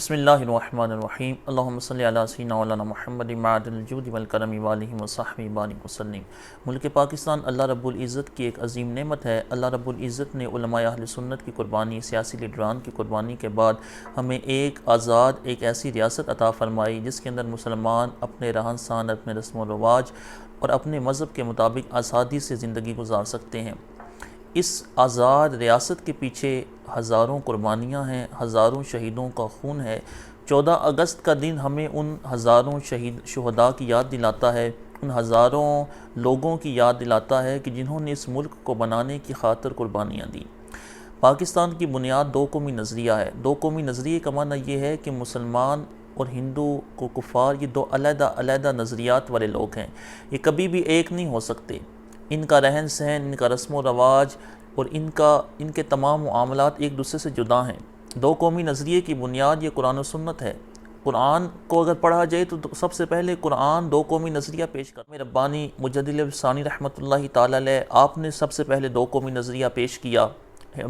بسم اللہ الرحمن الرحیم اللہم صلی علی سیدنا مولانا محمد معدن الجود والکرم والہ وصحبہ بارک وسلم۔ ملک پاکستان اللہ رب العزت کی ایک عظیم نعمت ہے۔ اللہ رب العزت نے علماء اہل سنت کی قربانی، سیاسی لیڈران کی قربانی کے بعد ہمیں ایک آزاد ایک ایسی ریاست عطا فرمائی جس کے اندر مسلمان اپنے رہن سہن، اپنے رسم و رواج اور اپنے مذہب کے مطابق آزادی سے زندگی گزار سکتے ہیں۔ اس آزاد ریاست کے پیچھے ہزاروں قربانیاں ہیں، ہزاروں شہیدوں کا خون ہے۔ 14 اگست کا دن ہمیں ان ہزاروں شہداء کی یاد دلاتا ہے، ان ہزاروں لوگوں کی یاد دلاتا ہے کہ جنہوں نے اس ملک کو بنانے کی خاطر قربانیاں دیں۔ پاکستان کی بنیاد دو قومی نظریہ ہے۔ دو قومی نظریے کا معنی یہ ہے کہ مسلمان اور ہندو کو کفار یہ دو علیحدہ علیحدہ نظریات والے لوگ ہیں، یہ کبھی بھی ایک نہیں ہو سکتے۔ ان کا رہن سہن، ان کا رسم و رواج اور ان کے تمام معاملات ایک دوسرے سے جدا ہیں۔ دو قومی نظریے کی بنیاد یہ قرآن و سنت ہے۔ قرآن کو اگر پڑھا جائے تو سب سے پہلے قرآن دو قومی نظریہ پیش کرتا ہے۔ ربانی مجدد ثانی رحمۃ اللہ تعالی علیہ آپ نے سب سے پہلے دو قومی نظریہ پیش کیا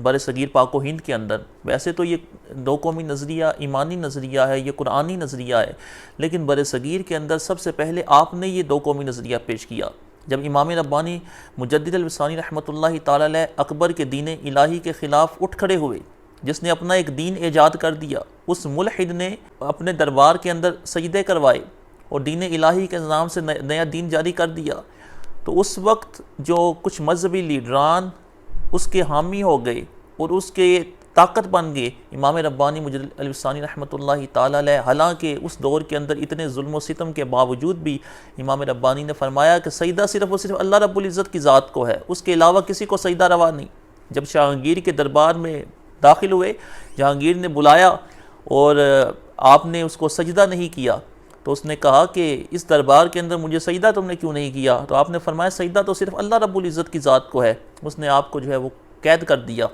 بر صغیر پاک و ہند کے اندر۔ ویسے تو یہ دو قومی نظریہ ایمانی نظریہ ہے، یہ قرآنی نظریہ ہے، لیکن بر صغیر کے اندر سب سے پہلے آپ نے یہ دو قومی نظریہ پیش کیا۔ جب امام ربانی مجدد ثانی رحمۃ اللہ تعالی علیہ اکبر کے دین الہی کے خلاف اٹھ کھڑے ہوئے، جس نے اپنا ایک دین ایجاد کر دیا، اس ملحد نے اپنے دربار کے اندر سجدے کروائے اور دین الہی کے نام سے نیا دین جاری کر دیا، تو اس وقت جو کچھ مذہبی لیڈران اس کے حامی ہو گئے اور اس کے طاقت بن گئے۔ امام ربانی مجدد ثانی رحمۃ اللہ تعالی علیہ حالانکہ اس دور کے اندر اتنے ظلم و ستم کے باوجود بھی امام ربانی نے فرمایا کہ سجدہ صرف اور صرف اللہ رب العزت کی ذات کو ہے، اس کے علاوہ کسی کو سجدہ روا نہیں۔ جب جہانگیر کے دربار میں داخل ہوئے، جہانگیر نے بلایا اور آپ نے اس کو سجدہ نہیں کیا، تو اس نے کہا کہ اس دربار کے اندر مجھے سجدہ تم نے کیوں نہیں کیا؟ تو آپ نے فرمایا سجدہ تو صرف اللہ رب العزت کی ذات کو ہے۔ اس نے آپ کو جو ہے وہ قید کر دیا،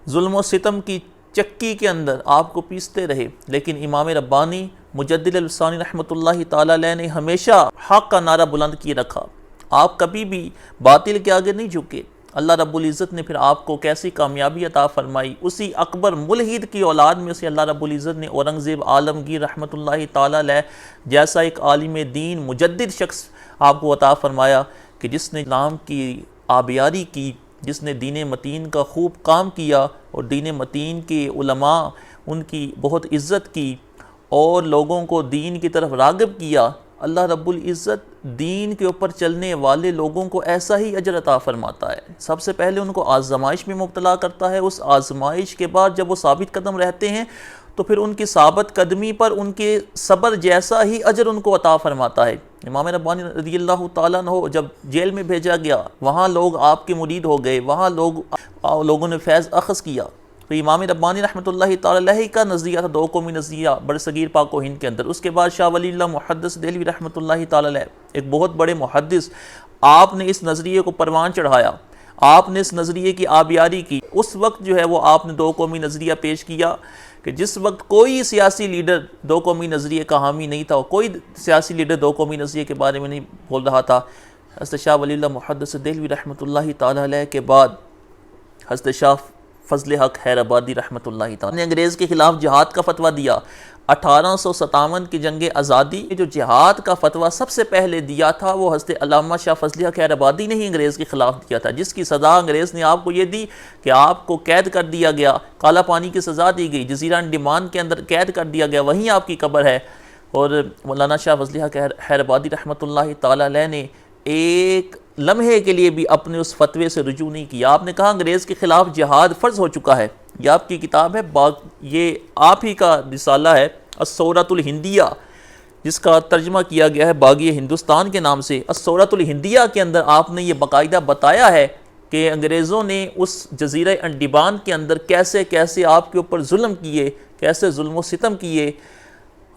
ظلم و ستم کی چکی کے اندر آپ کو پیستے رہے، لیکن امام ربانی مجدد ثانی رحمۃ اللہ تعالی علیہ نے ہمیشہ حق کا نعرہ بلند کیے رکھا۔ آپ کبھی بھی باطل کے آگے نہیں جھکے۔ اللہ رب العزت نے پھر آپ کو کیسی کامیابی عطا فرمائی، اسی اکبر ملحد کی اولاد میں سے اللہ رب العزت نے اورنگزیب عالمگیر رحمۃ اللہ تعالی علیہ جیسا ایک عالم دین مجدد شخص آپ کو عطا فرمایا کہ جس نے اسلام کی آبیاری کی، جس نے دین متین کا خوب کام کیا اور دین متین کے علماء ان کی بہت عزت کی اور لوگوں کو دین کی طرف راغب کیا۔ اللہ رب العزت دین کے اوپر چلنے والے لوگوں کو ایسا ہی اجر عطا فرماتا ہے۔ سب سے پہلے ان کو آزمائش میں مبتلا کرتا ہے، اس آزمائش کے بعد جب وہ ثابت قدم رہتے ہیں تو پھر ان کی ثابت قدمی پر ان کے صبر جیسا ہی اجر ان کو عطا فرماتا ہے۔ امام ربانی رضی اللہ تعالیٰ عنہ جب جیل میں بھیجا گیا، وہاں لوگ آپ کے مرید ہو گئے، وہاں لوگوں نے فیض اخذ کیا، تو امام ربانی رحمۃ اللہ تعالی علیہ کا نظریہ تھا دو قومی نظریہ بر صغیر پاک و ہند کے اندر۔ اس کے بعد شاہ ولی اللہ محدث دہلوی رحمۃ اللہ تعالی علیہ ایک بہت بڑے محدث، آپ نے اس نظریے کو پروان چڑھایا، آپ نے اس نظریے کی آبیاری کی۔ اس وقت جو ہے وہ آپ نے دو قومی نظریہ پیش کیا کہ جس وقت کوئی سیاسی لیڈر دو قومی نظریے کا حامی نہیں تھا، کوئی سیاسی لیڈر دو قومی نظریے کے بارے میں نہیں بول رہا تھا۔ حضرت شاہ ولی اللہ محدث دہلوی رحمۃ اللہ تعالی علیہ کے بعد حضرت شاہ فضل حق حیر آبادی رحمۃ اللہ تعالی نے انگریز کے خلاف جہاد کا فتویٰ دیا۔ 1857 کی جنگ آزادی جو جہاد کا فتویٰ سب سے پہلے دیا تھا وہ حضرت علامہ شاہ فضل حق حیر آبادی نے ہی انگریز کے خلاف دیا تھا، جس کی سزا انگریز نے آپ کو یہ دی کہ آپ کو قید کر دیا گیا، کالا پانی کی سزا دی گئی، جزیرہ انڈمان کے اندر قید کر دیا گیا، وہیں آپ کی قبر ہے۔ اور مولانا شاہ فضل حق حیر آبادی رحمۃ اللہ تعالی علیہ نے ایک لمحے کے لیے بھی اپنے اس فتوے سے رجوع نہیں کیا۔ آپ نے کہا انگریز کے خلاف جہاد فرض ہو چکا ہے۔ یہ آپ کی کتاب ہے، یہ آپ ہی کا رسالہ ہے الثورۃ الہندیہ، جس کا ترجمہ کیا گیا ہے باغی ہندوستان کے نام سے۔ الثورۃ الہندیہ کے اندر آپ نے یہ باقاعدہ بتایا ہے کہ انگریزوں نے اس جزیرہ انڈمان کے اندر کیسے کیسے آپ کے اوپر ظلم کیے، کیسے ظلم و ستم کیے،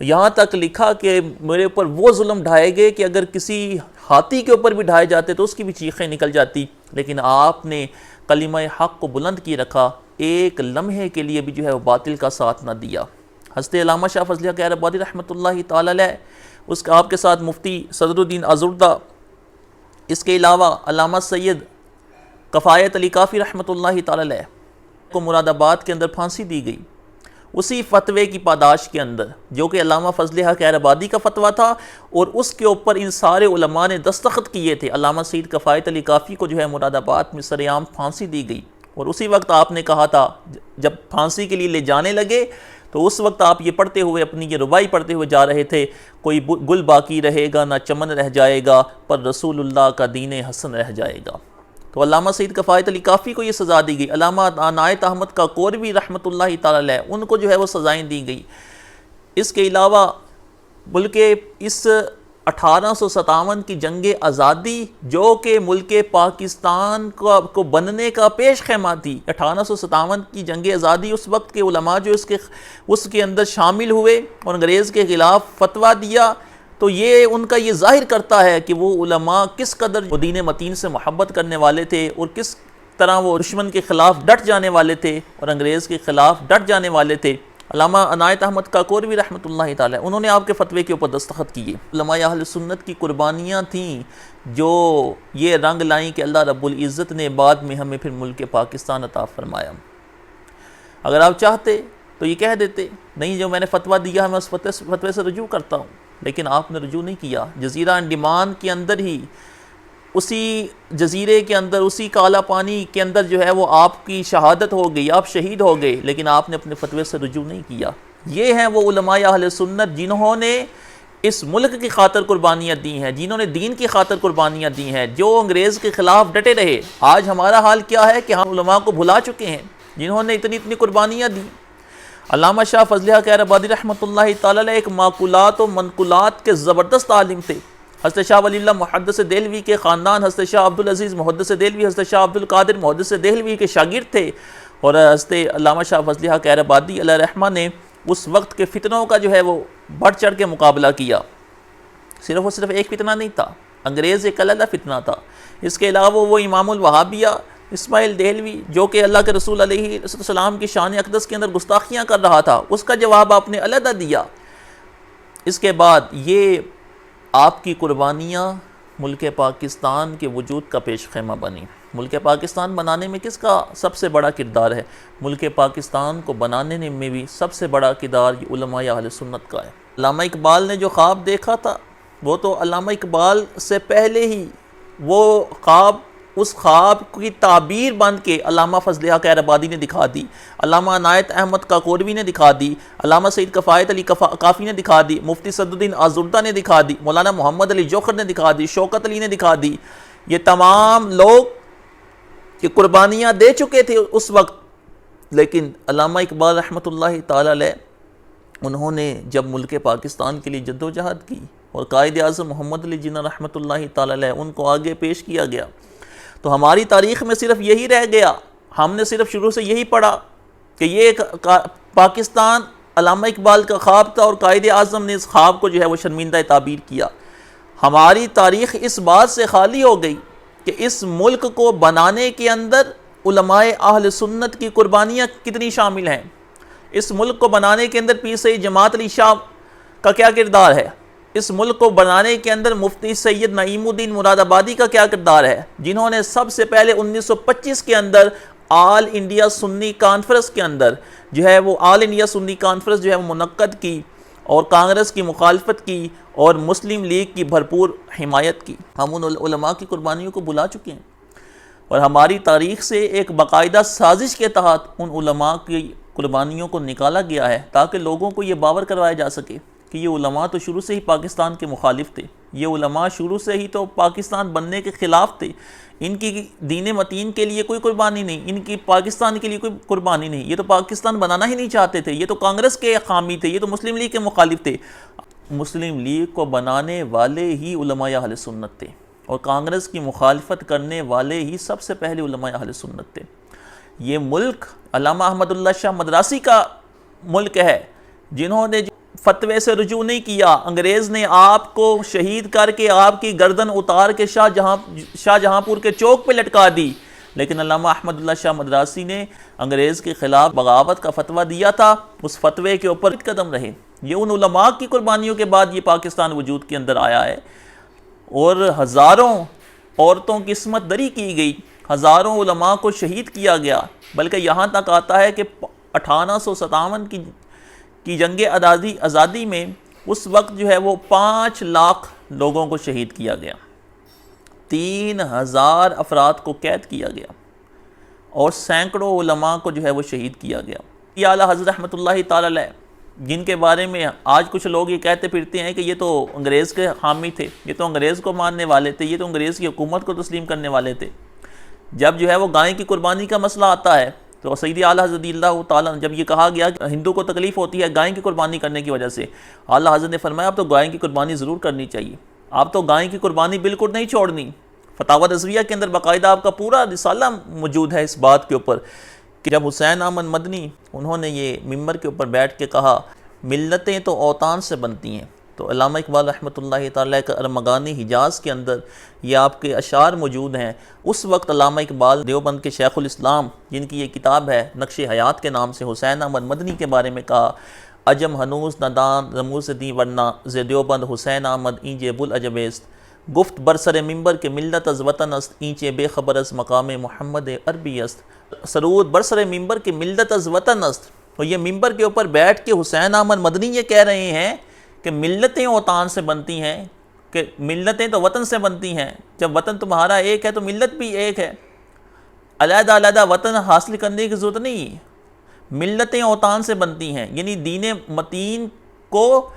یہاں تک لکھا کہ میرے اوپر وہ ظلم ڈھائے گئے کہ اگر کسی ہاتھی کے اوپر بھی ڈھائے جاتے تو اس کی بھی چیخیں نکل جاتی، لیکن آپ نے کلمہ حق کو بلند کی رکھا، ایک لمحے کے لیے بھی جو ہے وہ باطل کا ساتھ نہ دیا۔ حضرت علامہ شاہ فضل حق حیر آبادی رحمۃ اللہ تعالی علیہ، آپ کے ساتھ مفتی صدر الدین آزردہ، اس کے علاوہ علامہ سید کفایت علی کافی رحمۃ اللہ تعالی علیہ کو مراد آباد کے اندر پھانسی دی گئی۔ اسی فتوے کی پاداش کے اندر جو کہ علامہ فضل حق خیر آبادی کا فتویٰ تھا، اور اس کے اوپر ان سارے علماء نے دستخط کیے تھے۔ علامہ سید کفایت علی کافی کو جو ہے مراد آباد میں سر عام پھانسی دی گئی، اور اسی وقت آپ نے کہا تھا جب پھانسی کے لیے لے جانے لگے تو اس وقت آپ یہ پڑھتے ہوئے، اپنی یہ ربائی پڑھتے ہوئے جا رہے تھے، کوئی گل باقی رہے گا نہ چمن رہ جائے گا، پر رسول اللہ کا دین حسن رہ جائے گا۔ تو علامہ سید کفایت علی کافی کو یہ سزا دی گئی۔ علامہ عنایت احمد کاکوروی رحمۃ اللہ تعالی علیہ، ان کو جو ہے وہ سزائیں دی گئی۔ اس کے علاوہ بلکہ اس 1857 کی جنگ آزادی جو کہ ملک پاکستان کو بننے کا پیش خیمہ تھی، 1857 کی جنگ آزادی، اس وقت کے علماء جو اس کے اندر شامل ہوئے اور انگریز کے خلاف فتویٰ دیا، تو یہ ان کا یہ ظاہر کرتا ہے کہ وہ علماء کس قدر دین متین سے محبت کرنے والے تھے، اور کس طرح وہ دشمن کے خلاف ڈٹ جانے والے تھے اور انگریز کے خلاف ڈٹ جانے والے تھے۔ علامہ عنایت احمد کاکوروی رحمۃ اللہ تعالی، انہوں نے آپ کے فتوے کے اوپر دستخط کیے۔ علماء اہل سنت کی قربانیاں تھیں جو یہ رنگ لائیں کہ اللہ رب العزت نے بعد میں ہمیں پھر ملک پاکستان عطا فرمایا۔ اگر آپ چاہتے تو یہ کہہ دیتے نہیں، جو میں نے فتویٰ دیا ہے میں اس فتوے سے رجوع کرتا ہوں، لیکن آپ نے رجوع نہیں کیا۔ جزیرہ انڈمان کے اندر ہی، اسی جزیرے کے اندر، اسی کالا پانی کے اندر جو ہے وہ آپ کی شہادت ہو گئی، آپ شہید ہو گئے، لیکن آپ نے اپنے فتوے سے رجوع نہیں کیا۔ یہ ہیں وہ علماء اہل سنت جنہوں نے اس ملک کی خاطر قربانیاں دی ہیں، جنہوں نے دین کی خاطر قربانیاں دی ہیں، جو انگریز کے خلاف ڈٹے رہے۔ آج ہمارا حال کیا ہے کہ ہم علماء کو بھلا چکے ہیں جنہوں نے اتنی قربانیاں دی۔ علامہ شاہ فضل حق خیر آبادی رحمۃ اللہ تعالی علیہ ایک معقولات و منقولات کے زبردست عالم تھے۔ حضرت شاہ ولی اللہ محدث دہلوی کے خاندان، حضرت شاہ عبدالعزیز محدث دہلوی، حضرت شاہ عبدالقادر محدث دہلوی کے شاگرد تھے، اور حضرت علامہ شاہ فضل حق خیر آبادی علیہ رحمہ نے اس وقت کے فتنوں کا جو ہے وہ بڑھ چڑھ کے مقابلہ کیا۔ صرف ایک فتنہ نہیں تھا، انگریز ایک علیحدہ فتنہ تھا۔ اس کے علاوہ وہ امام الوہابیہ اسماعیل دہلوی جو کہ اللہ کے رسول علیہ السلام کی شان اقدس کے اندر گستاخیاں کر رہا تھا، اس کا جواب آپ نے علیحدہ دیا۔ اس کے بعد یہ آپ کی قربانیاں ملک پاکستان کے وجود کا پیش خیمہ بنی۔ ملک پاکستان بنانے میں کس کا سب سے بڑا کردار ہے؟ ملک پاکستان کو بنانے میں بھی سب سے بڑا کردار یہ علماء اہل سنت کا ہے۔ علامہ اقبال نے جو خواب دیکھا تھا، وہ تو علامہ اقبال سے پہلے ہی وہ خواب، اس خواب کی تعبیر بن کے علامہ فضل حق خیر آبادی نے دکھا دی، علامہ عنایت احمد کاکوروی نے دکھا دی، علامہ سید کفایت علی کافی نے دکھا دی، مفتی صدر الدین آزردہ نے دکھا دی، مولانا محمد علی جوہر نے دکھا دی، شوکت علی نے دکھا دی۔ یہ تمام لوگ کہ قربانیاں دے چکے تھے اس وقت، لیکن علامہ اقبال رحمۃ اللہ تعالی علیہ انہوں نے جب ملک پاکستان کے لیے جد و جہد کی اور قائد اعظم محمد علی جناح رحمۃ اللہ تعالی علیہ ان کو آگے پیش کیا گیا، تو ہماری تاریخ میں صرف یہی رہ گیا، ہم نے صرف شروع سے یہی پڑھا کہ یہ پاکستان علامہ اقبال کا خواب تھا اور قائد اعظم نے اس خواب کو جو ہے وہ شرمندہ تعبیر کیا۔ ہماری تاریخ اس بات سے خالی ہو گئی کہ اس ملک کو بنانے کے اندر علماء اہل سنت کی قربانیاں کتنی شامل ہیں۔ اس ملک کو بنانے کے اندر پیر سید جماعت علی شاہ کا کیا کردار ہے، اس ملک کو بنانے کے اندر مفتی سید نعیم الدین مراد آبادی کا کیا کردار ہے، جنہوں نے سب سے پہلے 1925 کے اندر آل انڈیا سنی کانفرنس کے اندر جو ہے وہ آل انڈیا سنی کانفرنس جو ہے وہ منعقد کی اور کانگریس کی مخالفت کی اور مسلم لیگ کی بھرپور حمایت کی۔ ہم ان علماء کی قربانیوں کو بلا چکے ہیں، اور ہماری تاریخ سے ایک باقاعدہ سازش کے تحت ان علماء کی قربانیوں کو نکالا گیا ہے تاکہ لوگوں کو یہ باور کروایا جا سکے کہ یہ علماء تو شروع سے ہی پاکستان کے مخالف تھے، یہ علماء شروع سے ہی تو پاکستان بننے کے خلاف تھے، ان کی دین متین کے لیے کوئی قربانی نہیں، ان کی پاکستان کے لیے کوئی قربانی نہیں، یہ تو پاکستان بنانا ہی نہیں چاہتے تھے، یہ تو کانگریس کے حامی تھے، یہ تو مسلم لیگ کے مخالف تھے۔ مسلم لیگ کو بنانے والے ہی علماء اہل سنت تھے، اور کانگریس کی مخالفت کرنے والے ہی سب سے پہلے علماء اہل سنت تھے۔ یہ ملک علامہ احمد اللہ شاہ مدراسی کا ملک ہے، جنہوں نے فتوے سے رجوع نہیں کیا۔ انگریز نے آپ کو شہید کر کے آپ کی گردن اتار کے شاہ جہاں پور کے چوک پہ لٹکا دی، لیکن علامہ احمد اللہ شاہ مدراسی نے انگریز کے خلاف بغاوت کا فتویٰ دیا تھا، اس فتوے کے اوپر قدم رہے۔ یہ ان علماء کی قربانیوں کے بعد یہ پاکستان وجود کے اندر آیا ہے، اور ہزاروں عورتوں کی عصمت دری کی گئی، ہزاروں علماء کو شہید کیا گیا، بلکہ یہاں تک آتا ہے کہ 1857 کی کی جنگ آزادی میں اس وقت جو ہے وہ 5 لاکھ لوگوں کو شہید کیا گیا، 3000 افراد کو قید کیا گیا اور سینکڑوں علماء کو جو ہے وہ شہید کیا گیا۔ یہ اعلیٰ حضرت رحمۃ اللہ تعالی علیہ، جن کے بارے میں آج کچھ لوگ یہ کہتے پھرتے ہیں کہ یہ تو انگریز کے حامی تھے، یہ تو انگریز کو ماننے والے تھے، یہ تو انگریز کی حکومت کو تسلیم کرنے والے تھے۔ جب جو ہے وہ گائے کی قربانی کا مسئلہ آتا ہے تو سیدی اعلیٰ حضرت اللہ تعالیٰ جب یہ کہا گیا کہ ہندو کو تکلیف ہوتی ہے گائے کی قربانی کرنے کی وجہ سے، اعلیٰ حضرت نے فرمایا اب تو گائے کی قربانی ضرور کرنی چاہیے، آپ تو گائے کی قربانی بالکل نہیں چھوڑنی۔ فتاوی رضویہ کے اندر باقاعدہ آپ کا پورا رسالہ موجود ہے اس بات کے اوپر کہ جب حسین احمد مدنی انہوں نے یہ ممبر کے اوپر بیٹھ کے کہا ملتیں تو اوطان سے بنتی ہیں، تو علامہ اقبال رحمۃ اللہ تعالیٰ کا ارمغانی حجاز کے اندر یہ آپ کے اشعار موجود ہیں۔ اس وقت علامہ اقبال دیوبند کے شیخ الاسلام، جن کی یہ کتاب ہے نقش حیات کے نام سے، حسین احمد مدنی کے بارے میں کہا عجم ہنوز ندان رموز دی ورنہ ز دیوبند حسین احمد اینجے بلعجبست، گفت برسر ممبر کے ملت از وطن است اینچے بے خبر از مقام محمد عربی است۔ سرود برسر ممبر کے ملت از وطن است، اور یہ ممبر کے اوپر بیٹھ کے حسین احمد مدنی یہ کہہ رہے ہیں کہ ملتیں اوطان سے بنتی ہیں، کہ ملتیں تو وطن سے بنتی ہیں، جب وطن تمہارا ایک ہے تو ملت بھی ایک ہے، علیحدہ علیحدہ وطن حاصل کرنے کی ضرورت نہیں، ملتیں اوطان سے بنتی ہیں، یعنی دین متین کو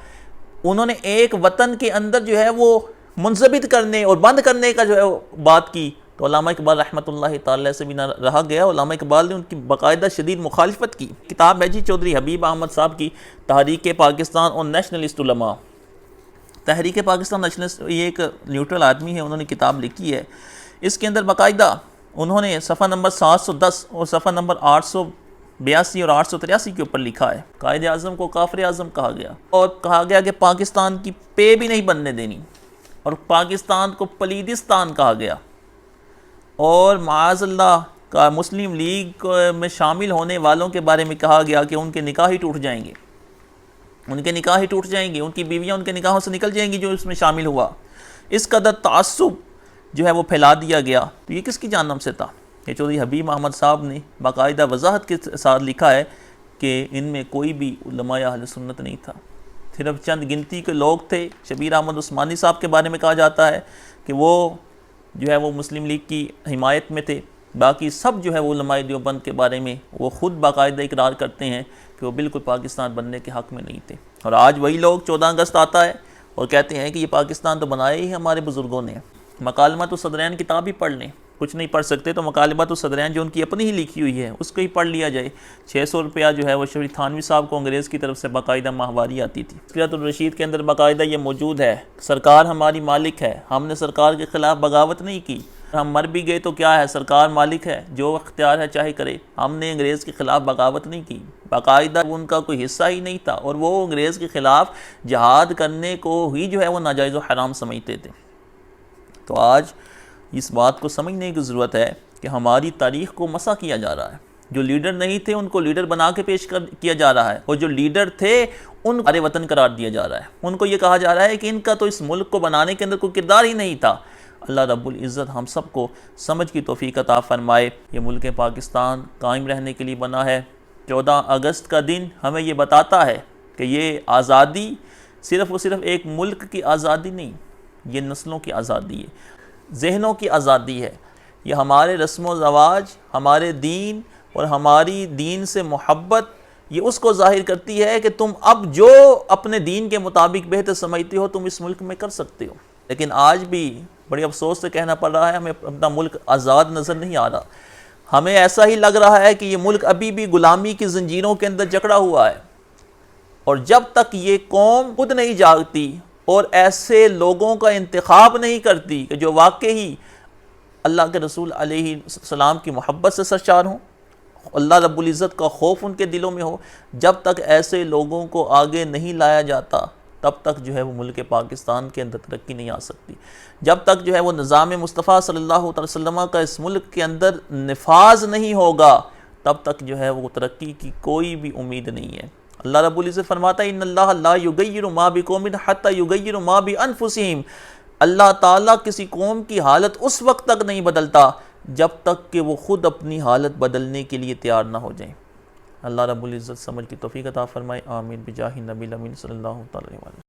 انہوں نے ایک وطن کے اندر جو ہے وہ منضبط کرنے اور بند کرنے کا جو ہے بات کی، تو علامہ اقبال رحمۃ اللہ تعالی سے بھی نہ رہا گیا۔ علامہ اقبال نے ان کی باقاعدہ شدید مخالفت کی۔ کتاب ہے جی چودھری حبیب احمد صاحب کی تحریک پاکستان اور نیشنلسٹ علماء۔ تحریک پاکستان نیشنلسٹ، یہ ایک نیوٹرل آدمی ہے، انہوں نے کتاب لکھی ہے، اس کے اندر باقاعدہ انہوں نے صفحہ نمبر 710 اور صفحہ نمبر 882 اور 883 کے اوپر لکھا ہے قائد اعظم کو کافر اعظم کہا گیا، اور کہا گیا کہ پاکستان کی پے بھی نہیں بننے دینی، اور پاکستان کو پلیدستان کہا گیا، اور معاذ اللہ کا مسلم لیگ میں شامل ہونے والوں کے بارے میں کہا گیا کہ ان کے نکاح ہی ٹوٹ جائیں گے، ان کے نکاح ہی ٹوٹ جائیں گے، ان کی بیویاں ان کے نکاحوں سے نکل جائیں گی جو اس میں شامل ہوا۔ اس قدر تعصب جو ہے وہ پھیلا دیا گیا، تو یہ کس کی جانب سے تھا؟ یہ چودھری حبیب احمد صاحب نے باقاعدہ وضاحت کے ساتھ لکھا ہے کہ ان میں کوئی بھی علماء اہل سنت نہیں تھا، صرف چند گنتی کے لوگ تھے۔ شبیر احمد عثمانی صاحب کے بارے میں کہا جاتا ہے کہ وہ جو ہے وہ مسلم لیگ کی حمایت میں تھے، باقی سب جو ہے وہ علماء دیوبند کے بارے میں وہ خود باقاعدہ اقرار کرتے ہیں کہ وہ بالکل پاکستان بننے کے حق میں نہیں تھے۔ اور آج وہی لوگ 14 اگست آتا ہے اور کہتے ہیں کہ یہ پاکستان تو بنایا ہی ہمارے بزرگوں نے۔ مکالمۃ الصدرین کتاب ہی پڑھ لیں، کچھ نہیں پڑھ سکتے تو مکالمۃ الصدرین جو ان کی اپنی ہی لکھی ہوئی ہے اس کو ہی پڑھ لیا جائے۔ 600 روپیہ جو ہے وہ شریف تھانوی صاحب کو انگریز کی طرف سے باقاعدہ ماہواری آتی تھی۔ سیرت الرشید کے اندر باقاعدہ یہ موجود ہے، سرکار ہماری مالک ہے، ہم نے سرکار کے خلاف بغاوت نہیں کی، ہم مر بھی گئے تو کیا ہے، سرکار مالک ہے، جو اختیار ہے چاہے کرے، ہم نے انگریز کے خلاف بغاوت نہیں کی۔ باقاعدہ ان کا کوئی حصہ ہی نہیں تھا، اور وہ انگریز کے خلاف جہاد کرنے کو ہی جو ہے وہ ناجائز و حرام سمجھتے تھے۔ تو آج اس بات کو سمجھنے کی ضرورت ہے کہ ہماری تاریخ کو مسح کیا جا رہا ہے، جو لیڈر نہیں تھے ان کو لیڈر بنا کے پیش کیا جا رہا ہے، اور جو لیڈر تھے ان کو ہمارے وطن قرار دیا جا رہا ہے۔ ان کو یہ کہا جا رہا ہے کہ ان کا تو اس ملک کو بنانے کے اندر کوئی کردار ہی نہیں تھا۔ اللہ رب العزت ہم سب کو سمجھ کی توفیق عطا فرمائے۔ یہ ملک پاکستان قائم رہنے کے لیے بنا ہے۔ 14 اگست کا دن ہمیں یہ بتاتا ہے کہ یہ آزادی صرف ایک ملک کی آزادی نہیں، یہ نسلوں کی آزادی ہے، ذہنوں کی آزادی ہے، یہ ہمارے رسم و رواج، ہمارے دین اور ہماری دین سے محبت، یہ اس کو ظاہر کرتی ہے کہ تم اب جو اپنے دین کے مطابق بہتر سمجھتے ہو تم اس ملک میں کر سکتے ہو۔ لیکن آج بھی بڑی افسوس سے کہنا پڑ رہا ہے ہمیں اپنا ملک آزاد نظر نہیں آ رہا، ہمیں ایسا ہی لگ رہا ہے کہ یہ ملک ابھی بھی غلامی کی زنجیروں کے اندر جکڑا ہوا ہے، اور جب تک یہ قوم خود نہیں جاگتی اور ایسے لوگوں کا انتخاب نہیں کرتی کہ جو واقعی اللہ کے رسول علیہ السلام کی محبت سے سرشار ہوں، اللہ رب العزت کا خوف ان کے دلوں میں ہو، جب تک ایسے لوگوں کو آگے نہیں لایا جاتا تب تک جو ہے وہ ملک پاکستان کے اندر ترقی نہیں آ سکتی۔ جب تک جو ہے وہ نظام مصطفیٰ صلی اللہ علیہ وسلم کا اس ملک کے اندر نفاذ نہیں ہوگا تب تک جو ہے وہ ترقی کی کوئی بھی امید نہیں ہے۔ اللہ رب العزت فرماتا ہے ان اللہ لا یغیر ما بقوم حتی یغیر ما بانفسہم، اللہ تعالیٰ کسی قوم کی حالت اس وقت تک نہیں بدلتا جب تک کہ وہ خود اپنی حالت بدلنے کے لیے تیار نہ ہو جائیں۔ اللہ رب العزت سمجھ کی توفیق عطا فرمائے، آمین بجاہ نبی الامین صلی اللہ تعالی علیہ وسلم۔